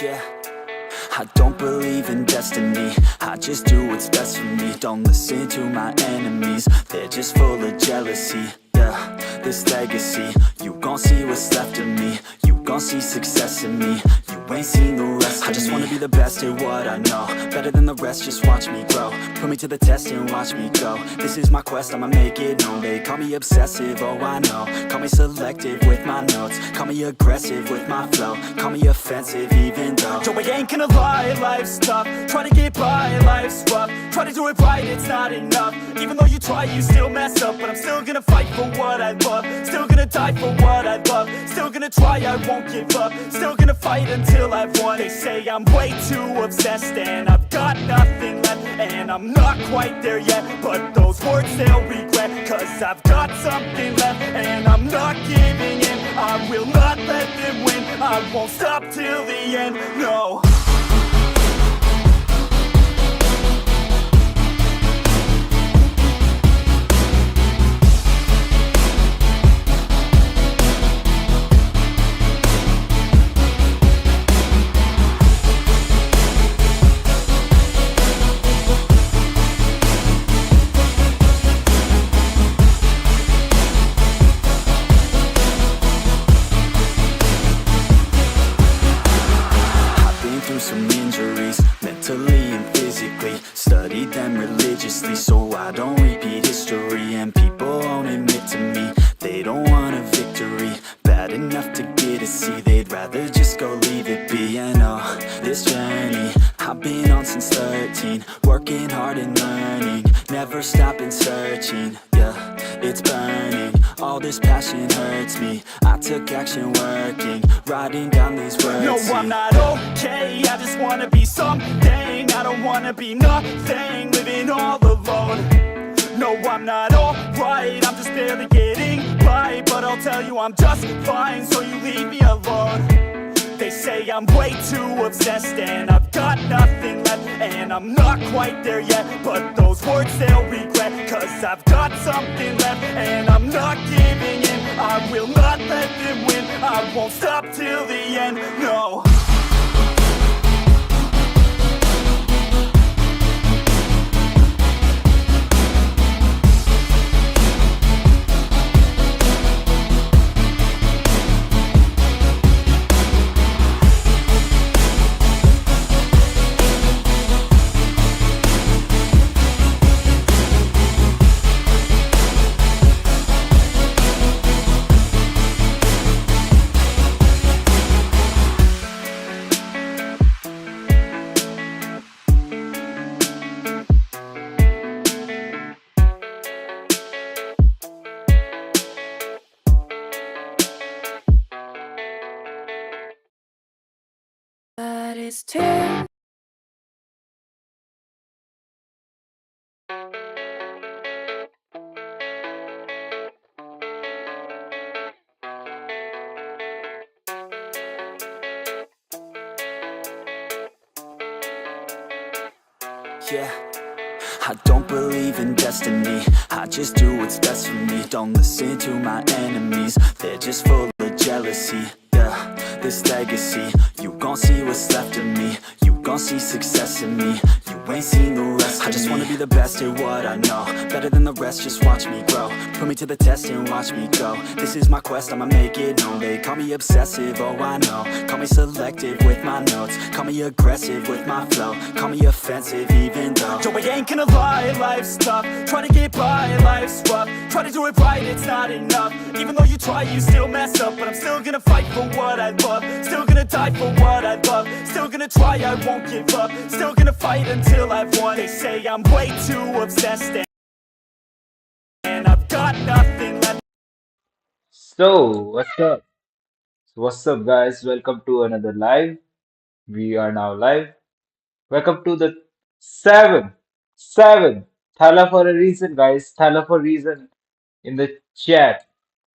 Yeah, I don't believe in destiny. I just do what's best for me. Don't listen to my enemies, they're just full of jealousy. Yeah, this legacy, you gon' see what's left of me. You gon' see success in me. You ain't seen the rest of me. I just wanna be the best at what I know, better than the rest, just watch me grow. Put me to the test and watch me go. This is my quest, I'ma make it known. They call me obsessive, oh I know. Call me selective with my notes. Call me aggressive with my flow. Call me offensive even though yo, I ain't gonna lie, life's tough. Try to get by, life's rough. Try to do it right, it's not enough. Even though you try, you still mess up. But I'm still gonna fight for what I love. Still gonna die for what I love. Still gonna try, I won't give up. Still gonna fight until I've won. They say I'm way too obsessed and I've got nothing left, and I'm not quite there yet, but those words they'll regret. Cause I've got something left and I'm not giving in. I will not let them win. I won't stop till the end, no. Some injuries, mentally and physically. Studied them religiously so I don't repeat history. And people won't admit to me they don't want a victory. Bad enough to get a C, they'd rather just go leave it be. And oh, this journey I've been on since 13. Working hard and learning, never stopping searching. Yeah, it's burning, all this passion hurts me. I took action working, writing down these words. No, I'm not okay, I just wanna be something. I don't wanna be nothing, living all alone. No, I'm not alright, I'm just barely getting by. But I'll tell you I'm just fine, so you leave me alone. They say I'm way too obsessed and I've got nothing left, and I'm not quite there yet, but those words they'll regret. Cause I've got something left and I'm not giving in. I will not let them win. I won't stop till the end, no. But it's too Yeah, I don't believe in destiny. I just do what's best for me. Don't listen to my enemies, they're just full of jealousy. Yeah, this legacy, you gon' see what's left of me. You gon' see success in me. You ain't seen the rest of me. I just wanna be the best at what I know, better than the rest, just watch me grow. Put me to the test and watch me go. This is my quest, I'ma make it known. They call me obsessive, oh I know. Call me selective with my notes. Call me aggressive with my flow. Call me offensive even though yo, I ain't gonna lie, life's tough. Try to get by, life's rough. Try to do it right, it's not enough. Even though you try, you still mess up. But I'm still gonna fight for what I love. Still gonna die for what I love. Still gonna try, I won't give up. Still gonna fight until I've won. They say I'm way too obsessed and I've got nothing left. So, what's up? What's up, guys? Welcome to another live. We are now live. Welcome to the seven. Thala for a reason, guys. Thala for a reason in the chat.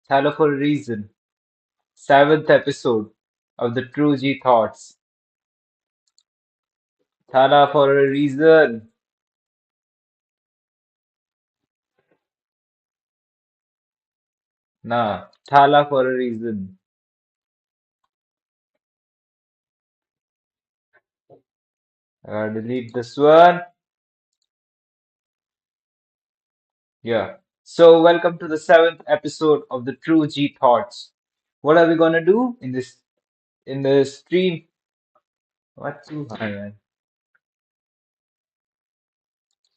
Thala for a reason. Seventh episode of the True G Thoughts. Thala for a reason. Nah, Thala for a reason. Delete this one. Yeah. So welcome to the seventh episode of the True G Thoughts. What are we gonna do in this stream? What too high, man?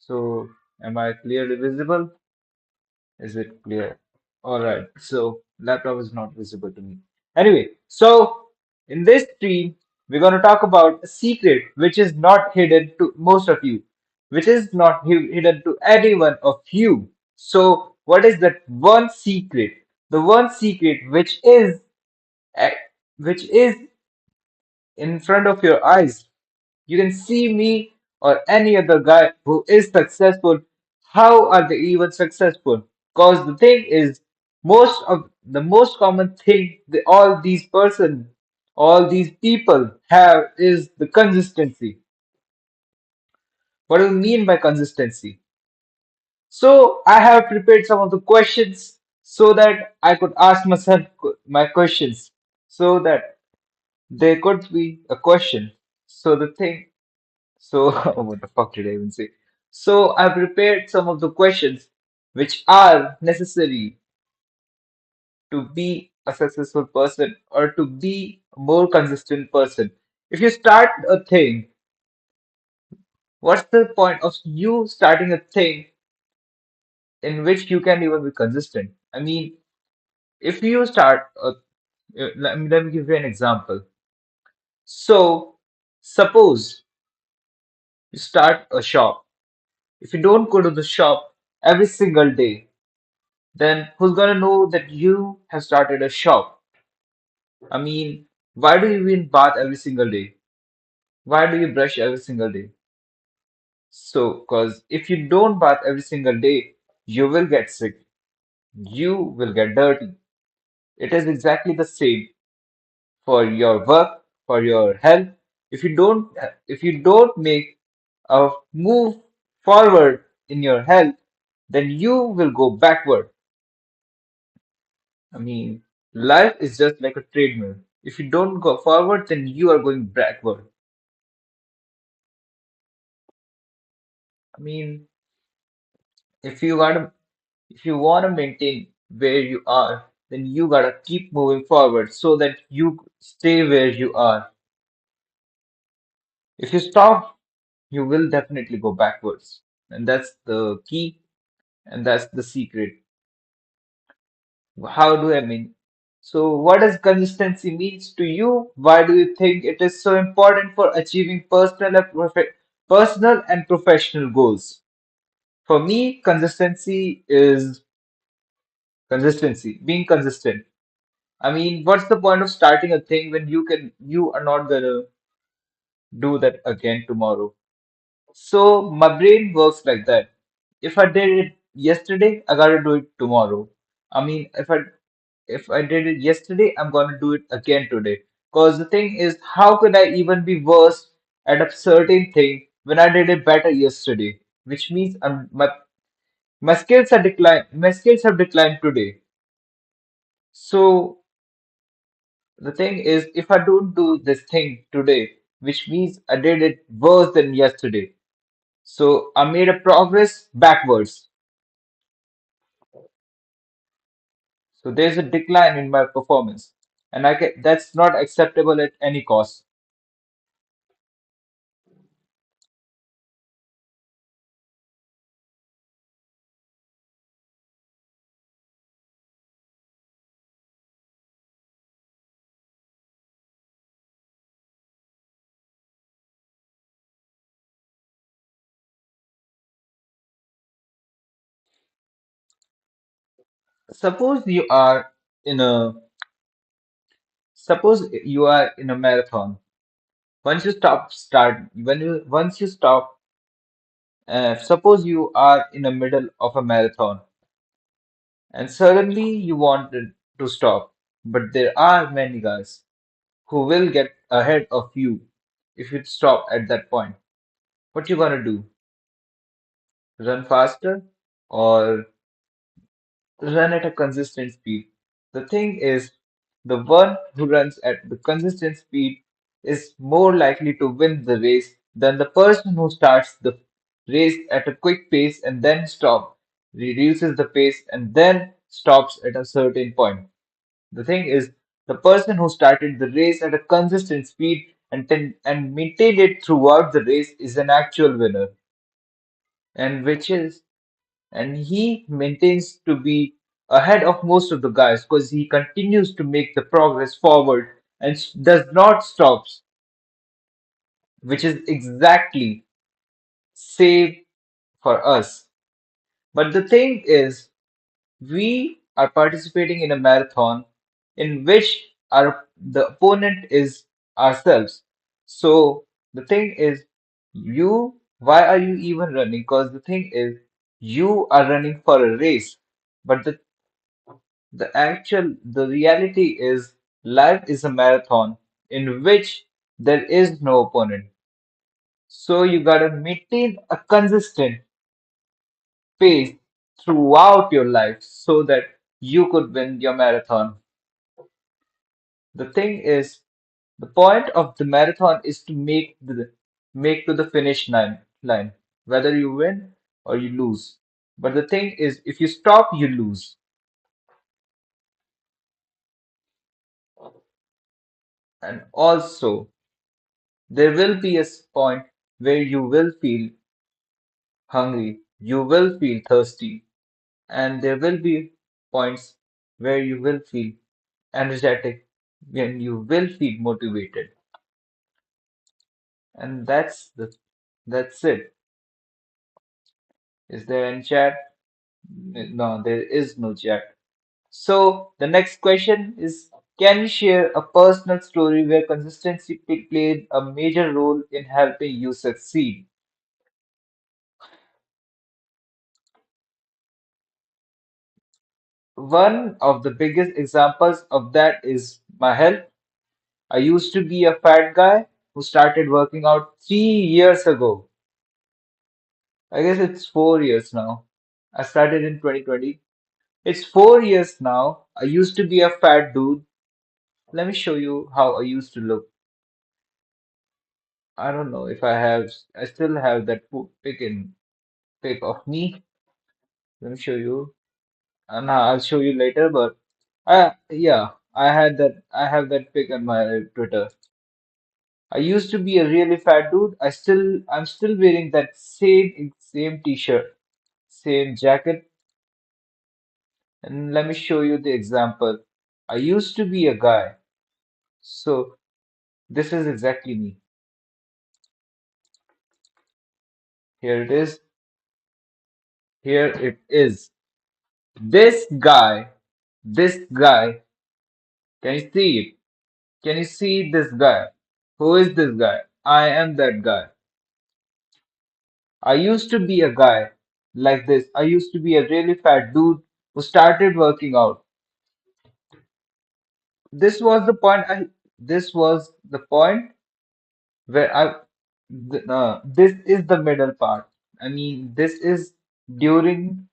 So am I clearly visible? Is it clear? All right. So laptop is not visible to me. Anyway, so in this stream, we're going to talk about a secret which is not hidden to most of you, which is not hidden to any one of you. So what is that one secret? The one secret eh, which is in front of your eyes. You can see me or any other guy who is successful. How are they even successful? Because the thing is, most common thing all these people have is the consistency. What do you mean by consistency? So I have prepared some of the questions so that I could ask myself my questions so that there could be a question. So the thing So, what the fuck did I even say? So, I prepared some of the questions which are necessary to be a successful person or to be a more consistent person. If you start a thing, what's the point of you starting a thing in which you can even be consistent? I mean, if you let me give you an example. So, suppose you start a shop. If you don't go to the shop every single day, then who's gonna know that you have started a shop? I mean, why do you even bath every single day? Why do you brush every single day? So, because if you don't bath every single day, you will get sick. You will get dirty. It is exactly the same for your work, for your health. If you don't make a move forward in your health, then you will go backward. I mean, life is just like a treadmill. If you don't go forward, then you are going backward. I mean, if you gotta, if you wanna maintain where you are, then you gotta keep moving forward so that you stay where you are. If you stop, you will definitely go backwards. And that's the key, and that's the secret. How do I mean? So, what does consistency means to you? Why do you think it is so important for achieving personal and professional goals? For me, consistency is consistency, being consistent. I mean, what's the point of starting a thing when you are not gonna do that again tomorrow? So my brain works like that. If I did it yesterday, I gotta do it tomorrow. I mean, if I did it yesterday, I'm gonna do it again today. Cause the thing is, how could I even be worse at a certain thing when I did it better yesterday? Which means my skills are declined. My skills have declined today. So the thing is, if I don't do this thing today, which means I did it worse than yesterday. So I made a progress backwards. So there's a decline in my performance, and that's not acceptable at any cost. Suppose you are in a suppose you are in a marathon. Once you stop, suppose you are in the middle of a marathon and suddenly you wanted to stop, but there are many guys who will get ahead of you if you stop at that point. What you gonna do? Run faster or run at a consistent speed? The thing is, the one who runs at the consistent speed is more likely to win the race than the person who starts the race at a quick pace and then stop, reduces the pace and then stops at a certain point. The thing is, the person who started the race at a consistent speed and maintained it throughout the race is an actual winner, and which is and he maintains to be ahead of most of the guys because he continues to make the progress forward and does not stops, which is exactly same for us. But the thing is, we are participating in a marathon in which the opponent is ourselves. So the thing is, why are you even running? Because the thing is, you are running for a race. But the reality is life is a marathon in which there is no opponent. So you gotta maintain a consistent pace throughout your life so that you could win your marathon. The thing is, the point of the marathon is to make to the finish line, whether you win or you lose. But the thing is, if you stop, you lose. And also, there will be a point where you will feel hungry, you will feel thirsty, and there will be points where you will feel energetic, when you will feel motivated. And that's it. Is there any chat? No, there is no chat. So the next question is, can you share a personal story where consistency played a major role in helping you succeed? One of the biggest examples of that is my health. I used to be a fat guy who started working out 3 years ago. I guess it's 4 years now. I started in 2020. It's 4 years now. I used to be a fat dude. Let me show you how I used to look. I don't know if I still have that pic of me. Let me show you. And I'll show you later, but yeah, I have that pic on my Twitter. I used to be a really fat dude. I'm still wearing that same t-shirt, same jacket. And let me show you the example. I used to be a guy. So this is exactly me. Here it is. Here it is. This guy, can you see it? Can you see this guy? Who is this guy? I am that guy. I used to be a guy like this. I used to be a really fat dude who started working out. This was the point this was the point where this is the middle part. I mean, this is during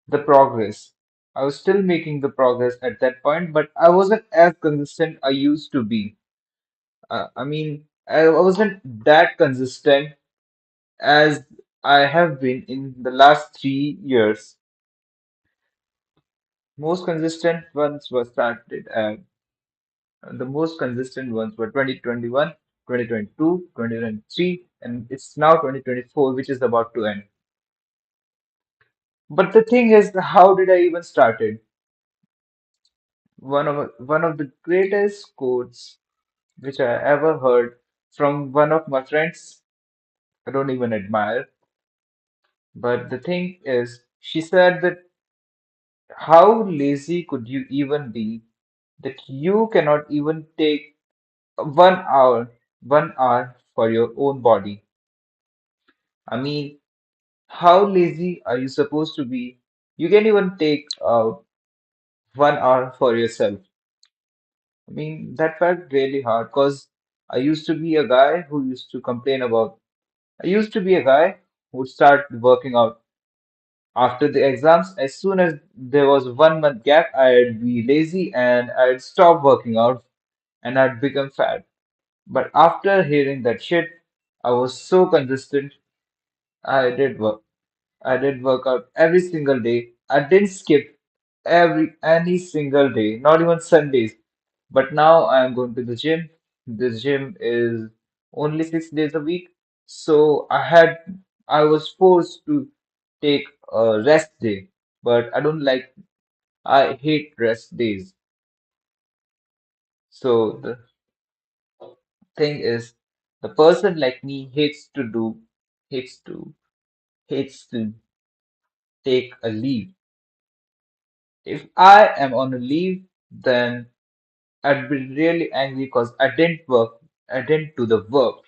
the progress. I was still making the progress at that point, but I wasn't as consistent I used to be. I mean, I wasn't that consistent as I have been in the last 3 years. Most consistent ones were started at the most consistent ones were 2021, 2022, 2023, and it's now 2024, which is about to end. But the thing is, how did I even started? One of the greatest quotes which I ever heard from one of my friends, I don't even admire. But the thing is, she said that how lazy could you even be that you cannot even take 1 hour, 1 hour for your own body? I mean, how lazy are you supposed to be? You can even take 1 hour for yourself. I mean, that felt really hard because I used to be a guy who used to complain about. I used to be a guy who would start working out after the exams. As soon as there was 1 month gap, I'd be lazy and I'd stop working out and I'd become fat. But after hearing that shit, I was so consistent. I did work. I did work out every single day. I didn't skip any single day, not even Sundays. But now I am going to the gym. The gym is only 6 days a week. So I was forced to take a rest day. But I hate rest days. So the thing is, the person like me hates to, hates to take a leave. If I am on a leave, then I'd be really angry because I didn't do the work.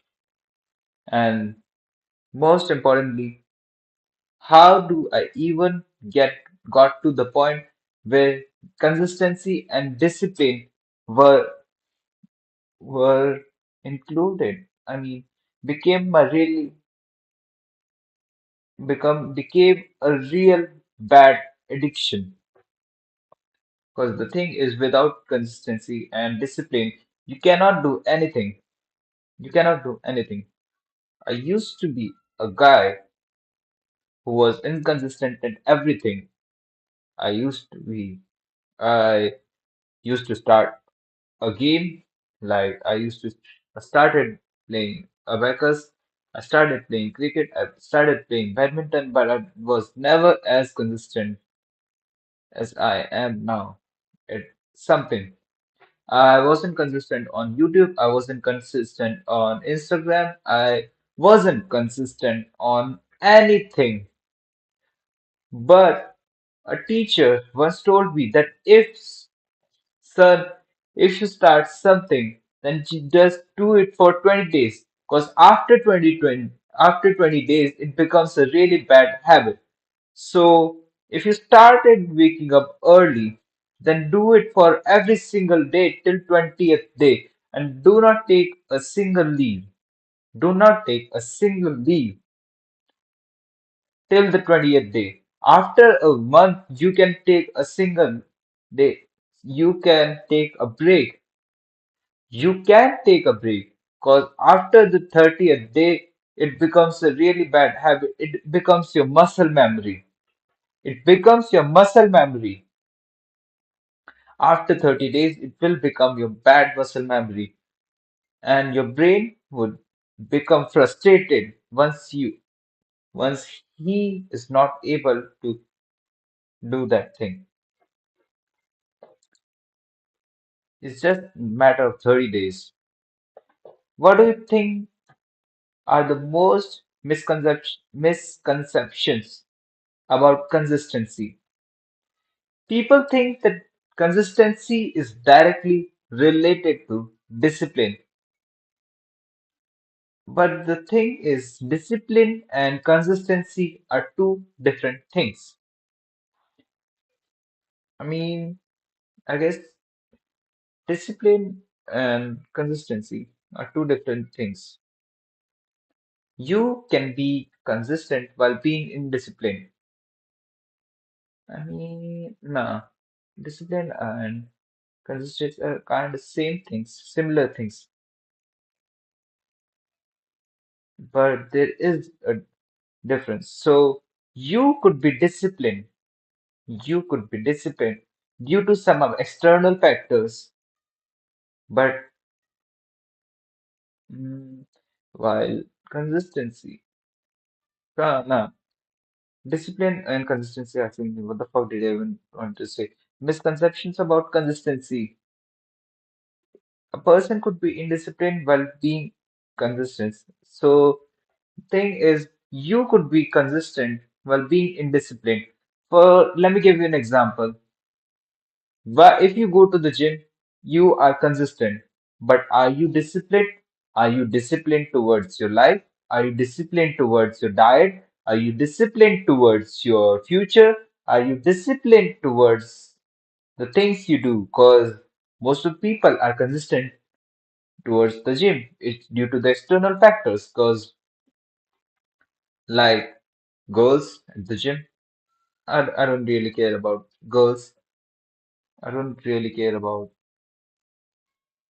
And most importantly, how do I even got to the point where consistency and discipline were were included? I mean, became a really became a real bad addiction. Because the thing is, without consistency and discipline, you cannot do anything. You cannot do anything. I used to be a guy who was inconsistent in everything. I used to be, I used to start a game, like I started playing abacus, I started playing cricket, I started playing badminton, but I was never as consistent as I am now at something. I wasn't consistent on YouTube, I wasn't consistent on Instagram, I wasn't consistent on anything. But a teacher once told me that son, if you start something, then just do it for 20 days. Because after 20 days, it becomes a really bad habit. So if you started waking up early, then do it for every single day till 20th day. And do not take a single leave. Do not take a single leave till the 20th day. After a month, you can take a single day. You can take a break. You can take a break because after the 30th day, it becomes a really bad habit. It becomes your muscle memory. It becomes your muscle memory. After 30 days, it will become your bad muscle memory, and your brain would become frustrated once he is not able to do that thing. It's just a matter of 30 days. What do you think are the most misconceptions about consistency? People think that consistency is directly related to discipline. But the thing is, discipline and consistency are two different things. I mean, I guess discipline and consistency are two different things. You can be consistent while being indisciplined. I mean, nah, discipline and consistency are kind of same things, similar things, but there is a difference. So you could be disciplined due to some of external factors, but mm, while consistency, nah, discipline and consistency are something. What the fuck did I even want to say? Misconceptions about consistency. A person could be indisciplined while being consistent. So thing is, you could be consistent while being indisciplined. For let me give you an example. But if you go to the gym, you are consistent. But are you disciplined? Are you disciplined towards your life? Are you disciplined towards your diet? Are you disciplined towards your future? Are you disciplined towards the things you do? Because most of people are consistent towards the gym. It's due to the external factors. Because like girls at the gym, I don't really care about girls. I don't really care about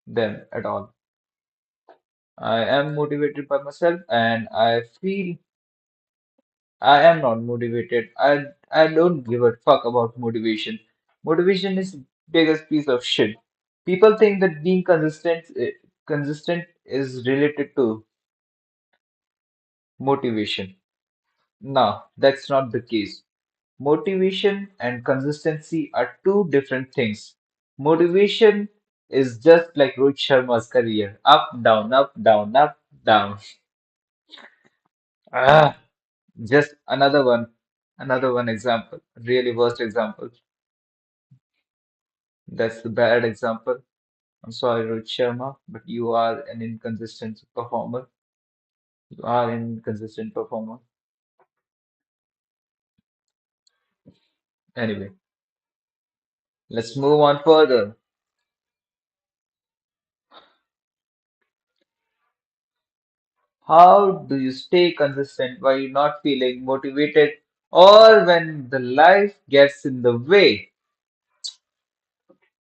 them at all. I am motivated by myself, and I feel I am not motivated. I don't give a fuck about motivation. Motivation is biggest piece of shit. People think that being consistent is related to motivation. No, that's not the case. Motivation and consistency are two different things. Motivation is just like Rohit Sharma's career, up, down, up, down, up, down. Ah, just another one example, really worst example. That's the bad example. I'm sorry, Rohit Sharma, but you are an inconsistent performer. You are an inconsistent performer. Anyway, let's move on further. How do you stay consistent while you're not feeling motivated or when the life gets in the way?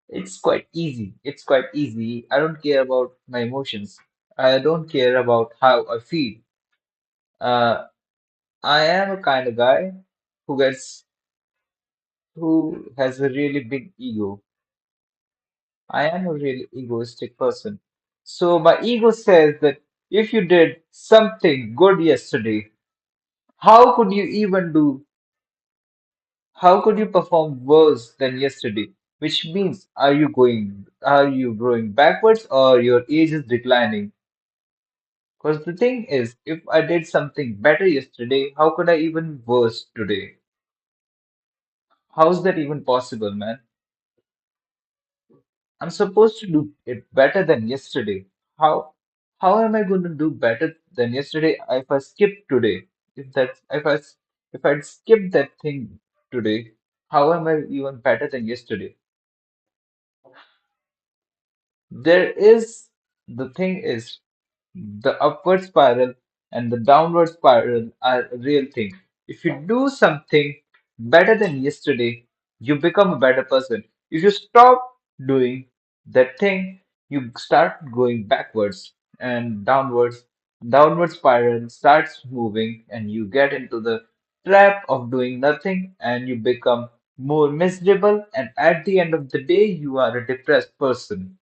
It's quite easy. It's quite easy. I don't care about my emotions. I don't care about how I feel. Uh, I am a kind of guy who has a really big ego. I am a really egoistic person. So my ego says that if you did something good yesterday, how could you even do how could you perform worse than yesterday? Which means are you growing backwards or your age is declining? Because the thing is, if I did something better yesterday, how could I even worse today? How's that even possible, man? I'm supposed to do it better than yesterday. How how am I going to do better than yesterday if I skip today? If I skip that thing today, how am I even better than yesterday? There is the thing is the upward spiral and the downward spiral are a real thing. If you do something better than yesterday, you become a better person. If you stop doing that thing, you start going backwards and downwards. Downward spiral starts moving, and you get into the trap of doing nothing, and you become more miserable. And at the end of the day, you are a depressed person.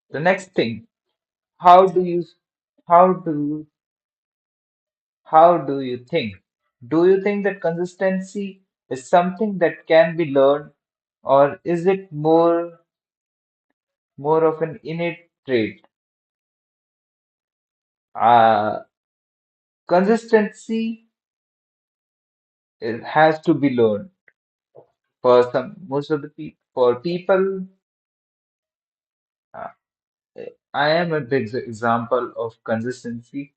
The next thing, how do you how do how do you think? Do you think that consistency is something that can be learned, or is it more of an innate trait? Uh, Consistency has to be learned for some most of the people. For people, uh, I am a big example of consistency.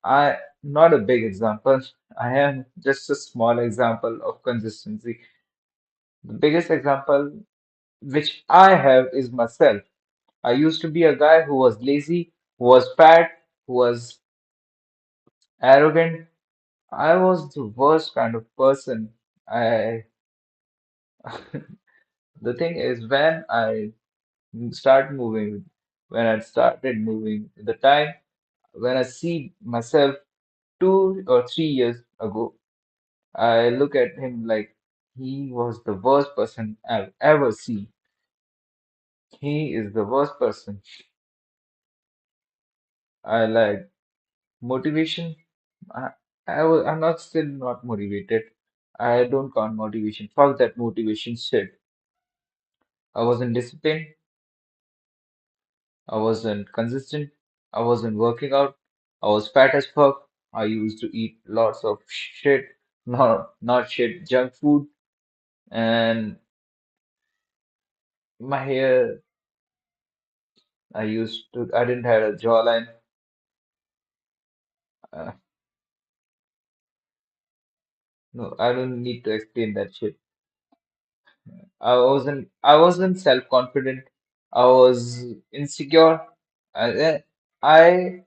I not a big example. I am just a small example of consistency. The biggest example which I have is myself. I used to be a guy who was lazy, who was fat, who was arrogant. I was the worst kind of person. I the thing is start moving, when I started moving, the time when I see myself 2 or 3 years ago, I look at him like he was the worst person I've ever seen. He is the worst person. I like motivation. I, I'm not still not motivated. I don't count motivation. Fuck that motivation shit. I wasn't disciplined. I wasn't consistent. I wasn't working out. I was fat as fuck. I used to eat lots of shit, not shit, junk food, and my hair. I didn't have a jawline. Uh, no, I don't need to explain that shit. I wasn't self-confident. I was insecure. I, I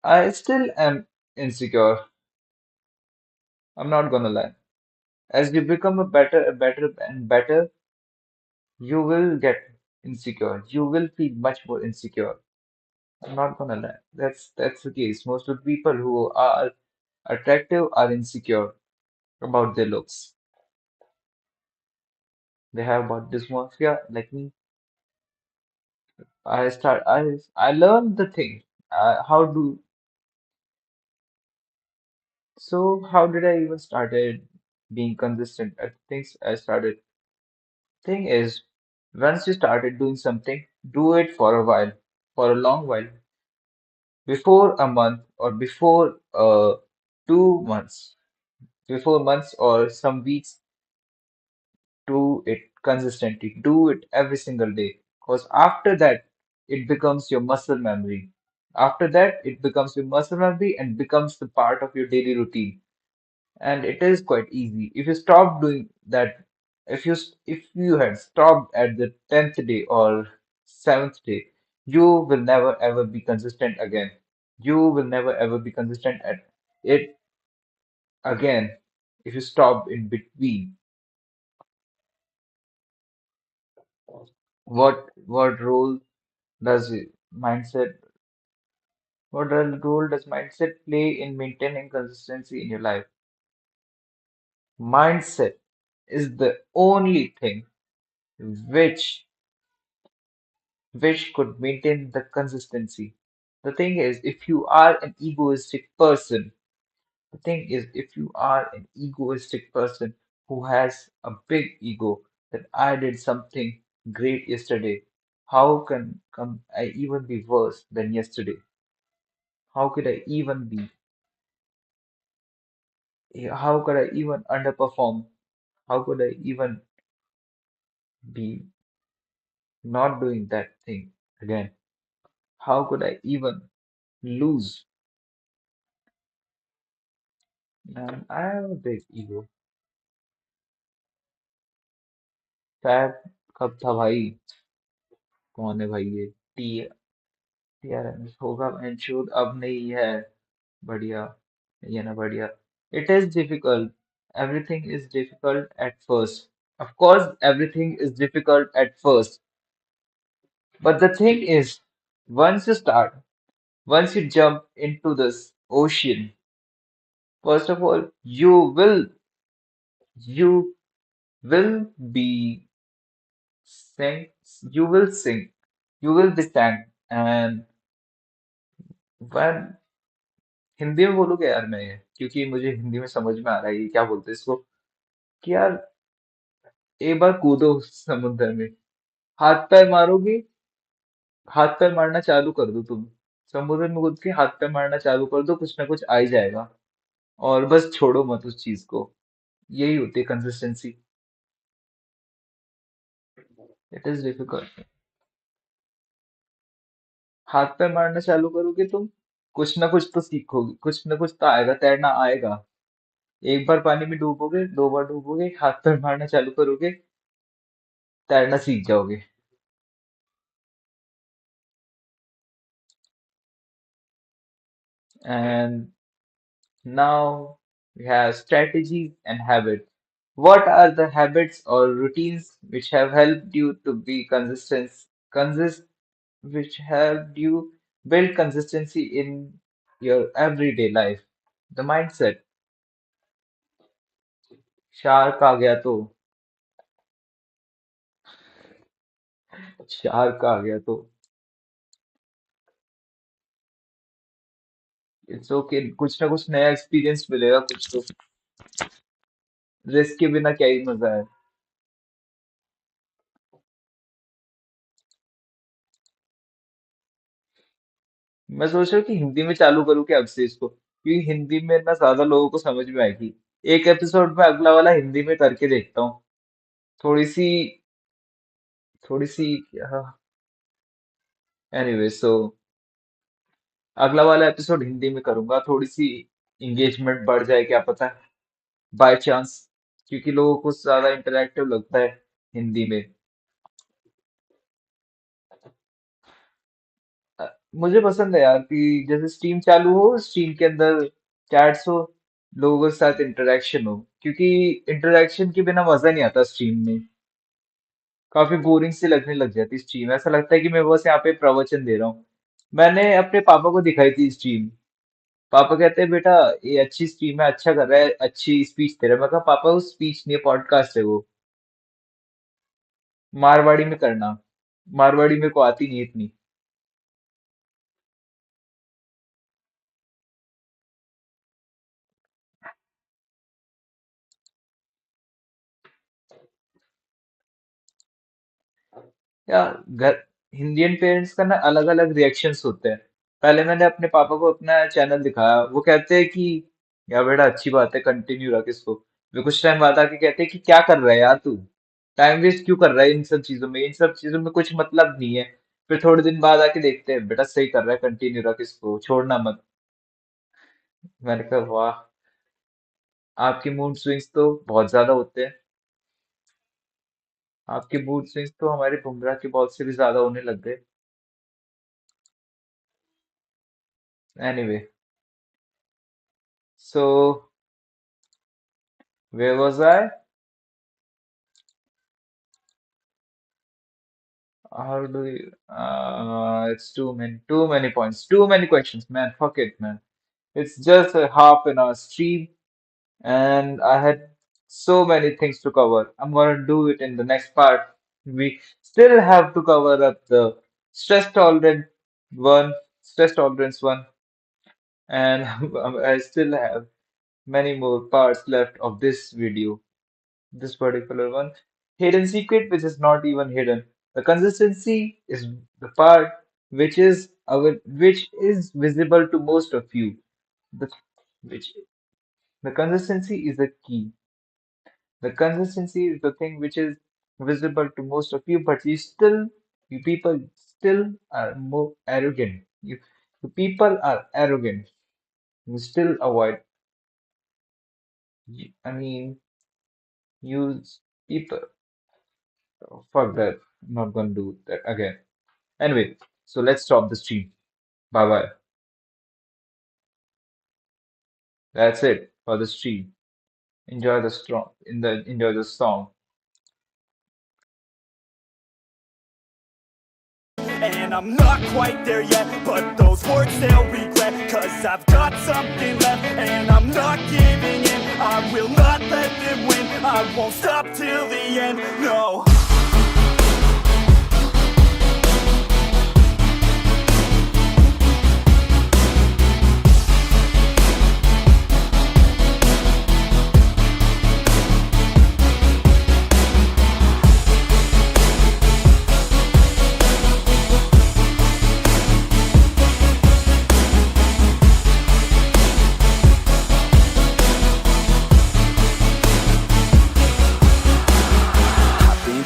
I still am insecure. I'm not gonna lie. As you become a better and better, you will get insecure. You will feel much more insecure. I'm not gonna lie. That's the case. Most of the people who are attractive are insecure about their looks. They have body dysmorphia like me. I learned the thing. How do so how did I even started being consistent at things I started? Thing is, once you started doing something, do it for a while, for a long while, before a month or before 2 months, before months or some weeks, do it consistently. Do it every single day. Because after that, it becomes your muscle memory. After that, it becomes your muscle memory and becomes the part of your daily routine. And it is quite easy. If you stop doing that, if you had stopped at the 10th day or 7th day, you will never ever be consistent again. You will never ever be consistent at it again if you stop in between. What role does mindset role does mindset play in maintaining consistency in your life? Mindset is the only thing which could maintain the consistency. The thing is, if you are an egoistic person, the thing is, if you are an egoistic person who has a big ego that I did something great yesterday, how can I even be worse than yesterday? How could I even be? How could I even underperform? How could I even be not doing that thing again? How could I even lose? And I have a big ego. फैब कब था भाई? कौन है भाई ये? T TRM होगा ensure अब नहीं है. बढ़िया. ये ना बढ़िया. It is difficult. Everything is difficult at first. Of course, everything is difficult at first. But the thing is, once you start, once you jump into this ocean, first of all, you will be sink, you will sink, you will be stand. And when Hindi में बोलूँ क्या यार मैं ये क्योंकि मुझे हिंदी में समझ में आ रहा है ये क्या बोलते हैं इसको कि यार एक बार कूदो समुद्र में हाथ पैर मारोगे हाथ पैर मारना चालू कर दो तुम समुद्र में कूद के हाथ पैर मारना चालू कर दो कुछ ना कुछ आ ही जाएगा और बस छोड़ो मत उस चीज को यही होती है कंसिस्टेंसी इट इज डिफिकल्ट हाथ पैर मारना चालू करोगे तुम कुछ ना कुछ तो सीखोगे कुछ ना कुछ तो आएगा तैरना आएगा एक बार पानी में डूबोगे दो बार डूबोगे हाथ पैर मारना चालू करोगे तैरना सीख जाओगे and now we have strategies and habits. What are the habits or routines which have helped you to be consist, which helped you build consistency in your everyday life? The mindset. Shark आ गया तो shark आ गया तो it's okay कुछ ना कुछ नया एक्सपीरियंस मिलेगा कुछ तो रिस्क के बिना क्या ही मजा है मैं सोच रहा हूँ कि हिंदी में चालू करूँ क्या अब से इसको क्योंकि हिंदी में ना ज्यादा लोगों को समझ में आएगी एक एपिसोड में अगला वाला हिंदी में करके देखता हूँ थोड़ी सी थोड़ी सी एनीवे सो अगला वाला एपिसोड हिंदी में करूंगा थोड़ी सी इंगेजमेंट बढ़ जाए क्या पता बाय चांस क्योंकि लोगों को ज्यादा इंटरेक्टिव लगता है हिंदी में अ, मुझे पसंद है यार कि जैसे स्ट्रीम चालू हो स्ट्रीम के अंदर चैट्स हो लोगों के साथ इंटरेक्शन हो क्योंकि इंटरेक्शन के बिना मजा नहीं आता स्ट्रीम में काफी बोरिंग सी लगने लग जाती स्ट्रीम ऐसा लगता है कि मैं बस यहाँ पे प्रवचन दे रहा हूँ मैंने अपने पापा को दिखाई थी स्ट्रीम। पापा कहते हैं बेटा ये अच्छी स्ट्रीम है, अच्छा कर रहा है, अच्छी स्पीच दे रहा है। मैं कहा पापा वो स्पीच नहीं है, पॉडकास्ट है वो। मारवाड़ी में करना। मारवाड़ी मेरे को आती नहीं इतनी। यार घर इंडियन पेरेंट्स का ना अलग अलग रिएक्शंस होते हैं। पहले मैंने अपने पापा को अपना चैनल दिखाया, वो कहते हैं कि यार बेटा अच्छी बात है, कंटिन्यू रख इसको। फिर कुछ टाइम बाद आके कहते हैं कि क्या कर रहा है यार तू, टाइम वेस्ट क्यों कर रहा है इन सब चीजों में, इन सब चीजों में कुछ मतलब नहीं है। फिर थोड़े दिन बाद आके देखते हैं बेटा सही कर रहा है, कंटिन्यू रख इसको, छोड़ना मत। मैंने कहा वाह, आपके मूड स्विंग्स तो बहुत ज्यादा होते हैं। आपके मूड स्विंग्स तो हमारे बुमराह के बॉल से भी ज्यादा होने लग गए। Anyway, so where was I? How do you? It's too many points, too many questions, man. Fuck it, man. It's just a half an hour stream, and I had so many things to cover. I'm gonna do it in the next part. We still have to cover up the stress tolerant one, stress tolerance one, and I still have many more parts left of this video. This particular one. Hidden secret, which is not even hidden. The consistency is the part which is visible to most of you. The which the consistency is the key. The consistency is the thing which is visible to most of you, but you people still are more arrogant. You people are arrogant. You still avoid. I mean, use people. Fuck that. I'm not gonna do that again. Anyway, so let's stop the stream. Bye bye. That's it for the stream. Enjoy the song. And I'm not quite there yet, but those words they'll regret, cause I've got something left, and I'm not giving in. I will not let them win, I won't stop till the end, no.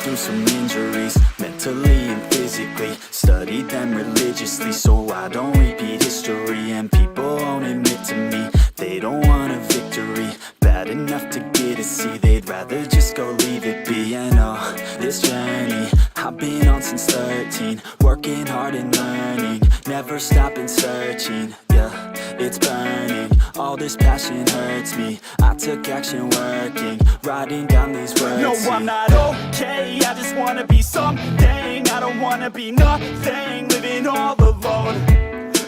Through some injuries, mentally and physically. Studied them religiously so I don't repeat history. And people won't admit to me they don't want a victory bad enough to get a C. They'd rather just go leave it be. I know this journey I've been on since 13, working hard and learning, never stopping searching. Yeah, it's burning, all this passion hurts me. I took action working, writing down these words. No, I'm not okay, I just wanna be something. I don't wanna be nothing, living all alone.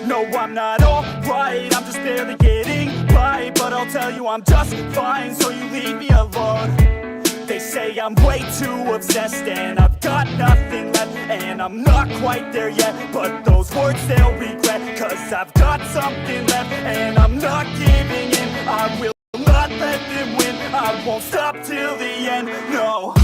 No, I'm not alright, I'm just barely getting by. But I'll tell you I'm just fine, so you leave me alone. They say I'm way too obsessed and I've got nothing left, and I'm not quite there yet, but those words they'll regret, cause I've got something left, and I'm not giving in. I will not let them win, I won't stop till the end, no.